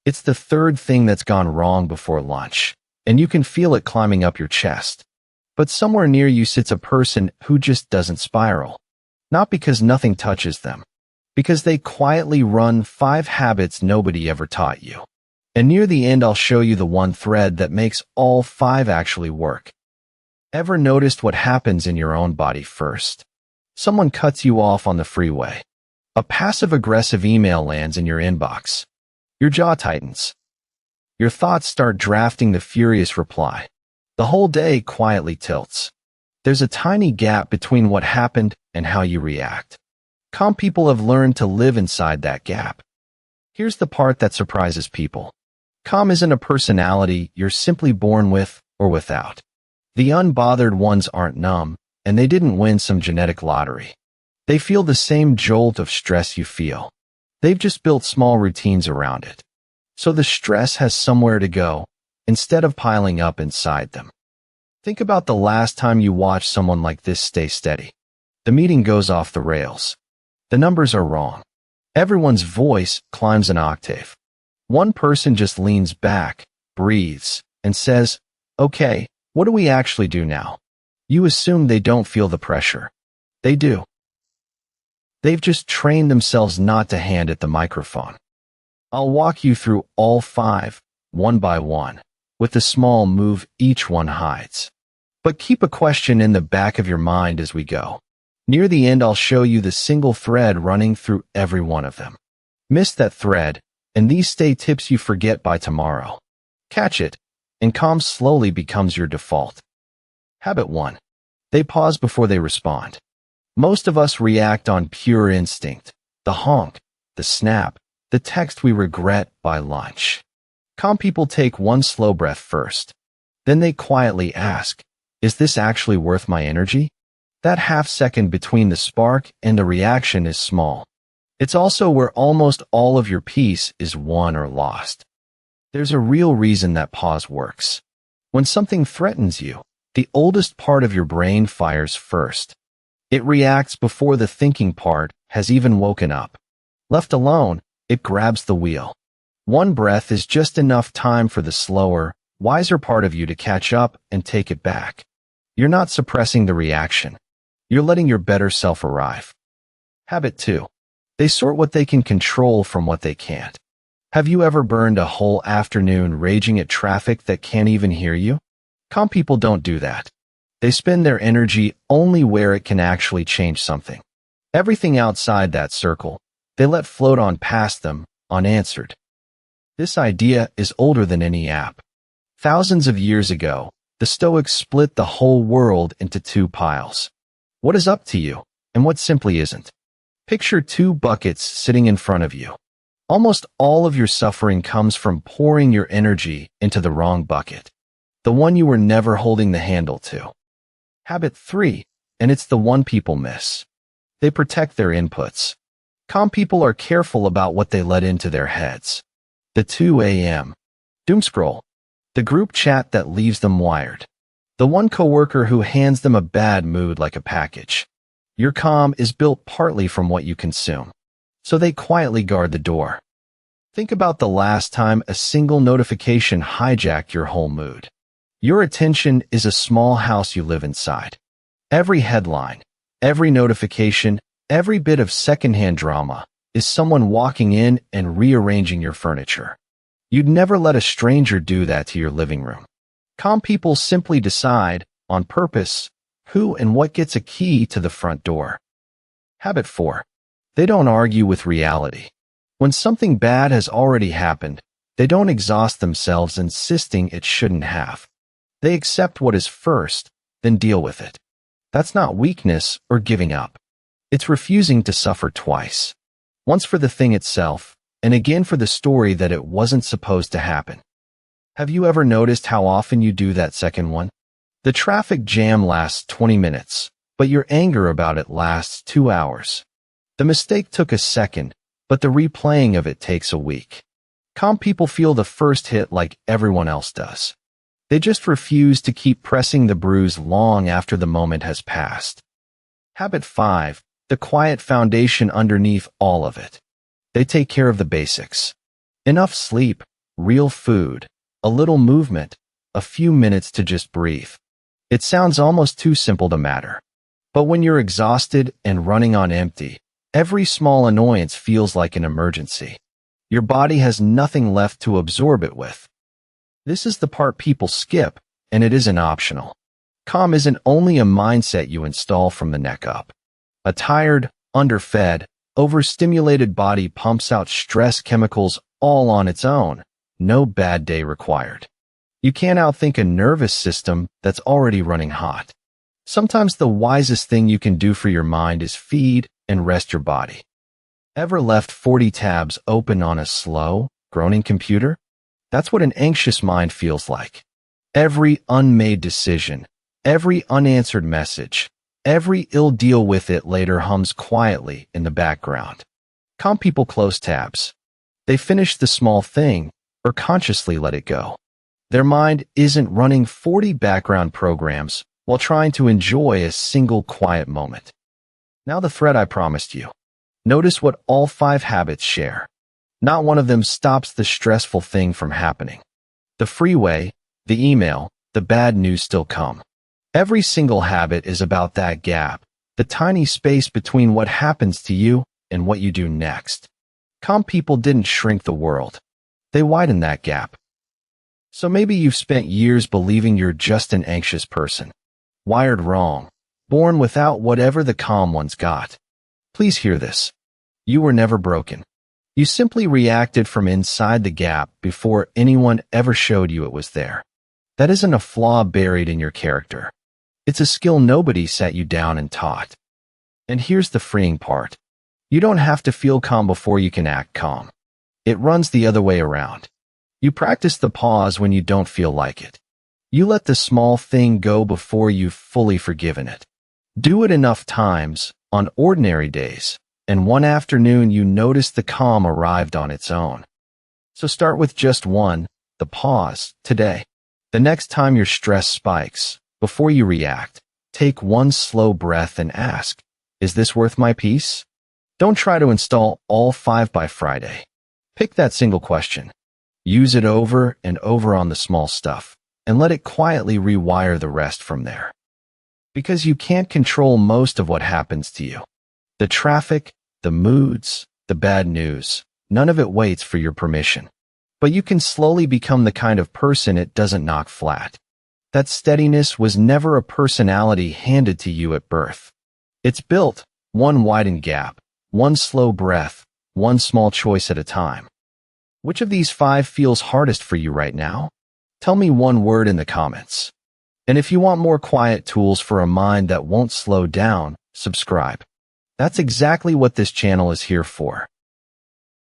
It's the third thing that's gone wrong before lunch, and you can feel it climbing up your chest. But somewhere near you sits a person who just doesn't spiral. Not because nothing touches them, because they quietly run 5 habits nobody ever taught you. And near the end, I'll show you the one thread that makes all 5 actually work. Ever noticed what happens in your own body first? Someone cuts you off on the freeway. A passive-aggressive email lands in your inbox. Your jaw tightens. Your thoughts start drafting the furious reply. The whole day quietly tilts. There's a tiny gap between what happened and how you react. Calm people have learned to live inside that gap. Here's the part that surprises people. Calm isn't a personality you're simply born with or without. The unbothered ones aren't numb, and they didn't win some genetic lottery. They feel the same jolt of stress you feel. They've just built small routines around it. So the stress has somewhere to go, instead of piling up inside them. Think about the last time you watched someone like this stay steady. The meeting goes off the rails. The numbers are wrong. Everyone's voice climbs an octave. One person just leans back, breathes, and says, "Okay, what do we actually do now?" You assume they don't feel the pressure. They do. They've just trained themselves not to hand it the microphone. I'll walk you through all 5, one by one, with the small move each one hides. But keep a question in the back of your mind as we go. Near the end, I'll show you the single thread running through every one of them. Miss that thread, and these stay tips you forget by tomorrow. Catch it, and calm slowly becomes your default. Habit 1. They pause before they respond. Most of us react on pure instinct. The honk, the snap, the text we regret by lunch. Calm people take one slow breath first. Then they quietly ask, "Is this actually worth my energy?" That half second between the spark and the reaction is small. It's also where almost all of your peace is won or lost. There's a real reason that pause works. When something threatens you, the oldest part of your brain fires first. It reacts before the thinking part has even woken up. Left alone, it grabs the wheel. One breath is just enough time for the slower, wiser part of you to catch up and take it back. You're not suppressing the reaction. You're letting your better self arrive. Habit 2. They sort what they can control from what they can't. Have you ever burned a whole afternoon raging at traffic that can't even hear you? Calm people don't do that. They spend their energy only where it can actually change something. Everything outside that circle, they let float on past them, unanswered. This idea is older than any app. Thousands of years ago, the Stoics split the whole world into 2 piles. What is up to you, and what simply isn't? Picture 2 buckets sitting in front of you. Almost all of your suffering comes from pouring your energy into the wrong bucket, the one you were never holding the handle to. Habit 3, and it's the one people miss. They protect their inputs. Calm people are careful about what they let into their heads. The 2 a.m. doom scroll. The group chat that leaves them wired. The one coworker who hands them a bad mood like a package. Your calm is built partly from what you consume. So they quietly guard the door. Think about the last time a single notification hijacked your whole mood. Your attention is a small house you live inside. Every headline, every notification, every bit of secondhand drama is someone walking in and rearranging your furniture. You'd never let a stranger do that to your living room. Calm people simply decide, on purpose, who and what gets a key to the front door. Habit 4. They don't argue with reality. When something bad has already happened, they don't exhaust themselves insisting it shouldn't have. They accept what is first, then deal with it. That's not weakness or giving up. It's refusing to suffer twice. Once for the thing itself, and again for the story that it wasn't supposed to happen. Have you ever noticed how often you do that second one? The traffic jam lasts 20 minutes, but your anger about it lasts 2 hours. The mistake took a second, but the replaying of it takes a week. Calm people feel the first hit like everyone else does. They just refuse to keep pressing the bruise long after the moment has passed. Habit 5. The quiet foundation underneath all of it. They take care of the basics. Enough sleep, real food, a little movement, a few minutes to just breathe. It sounds almost too simple to matter. But when you're exhausted and running on empty, every small annoyance feels like an emergency. Your body has nothing left to absorb it with. This is the part people skip, and it isn't optional. Calm isn't only a mindset you install from the neck up. A tired, underfed, overstimulated body pumps out stress chemicals all on its own. No bad day required. You can't outthink a nervous system that's already running hot. Sometimes the wisest thing you can do for your mind is feed and rest your body. Ever left 40 tabs open on a slow, groaning computer? That's what an anxious mind feels like. Every unmade decision, every unanswered message, every ill deal with it later hums quietly in the background. Calm people close tabs. They finish the small thing or consciously let it go. Their mind isn't running 40 background programs while trying to enjoy a single quiet moment. Now the thread I promised you. Notice what all 5 habits share. Not one of them stops the stressful thing from happening. The freeway, the email, the bad news still come. Every single habit is about that gap, the tiny space between what happens to you and what you do next. Calm people didn't shrink the world. They widened that gap. So maybe you've spent years believing you're just an anxious person. Wired wrong. Born without whatever the calm ones got. Please hear this. You were never broken. You simply reacted from inside the gap before anyone ever showed you it was there. That isn't a flaw buried in your character. It's a skill nobody sat you down and taught. And here's the freeing part. You don't have to feel calm before you can act calm. It runs the other way around. You practice the pause when you don't feel like it. You let the small thing go before you've fully forgiven it. Do it enough times, on ordinary days, and one afternoon you notice the calm arrived on its own. So start with just one, the pause, today. The next time your stress spikes, before you react, take one slow breath and ask, is this worth my peace? Don't try to install all 5 by Friday. Pick that single question. Use it over and over on the small stuff, and let it quietly rewire the rest from there. Because you can't control most of what happens to you. The traffic, the moods, the bad news, none of it waits for your permission. But you can slowly become the kind of person it doesn't knock flat. That steadiness was never a personality handed to you at birth. It's built, one widened gap, one slow breath, one small choice at a time. Which of these 5 feels hardest for you right now? Tell me one word in the comments. And if you want more quiet tools for a mind that won't slow down, subscribe. That's exactly what this channel is here for.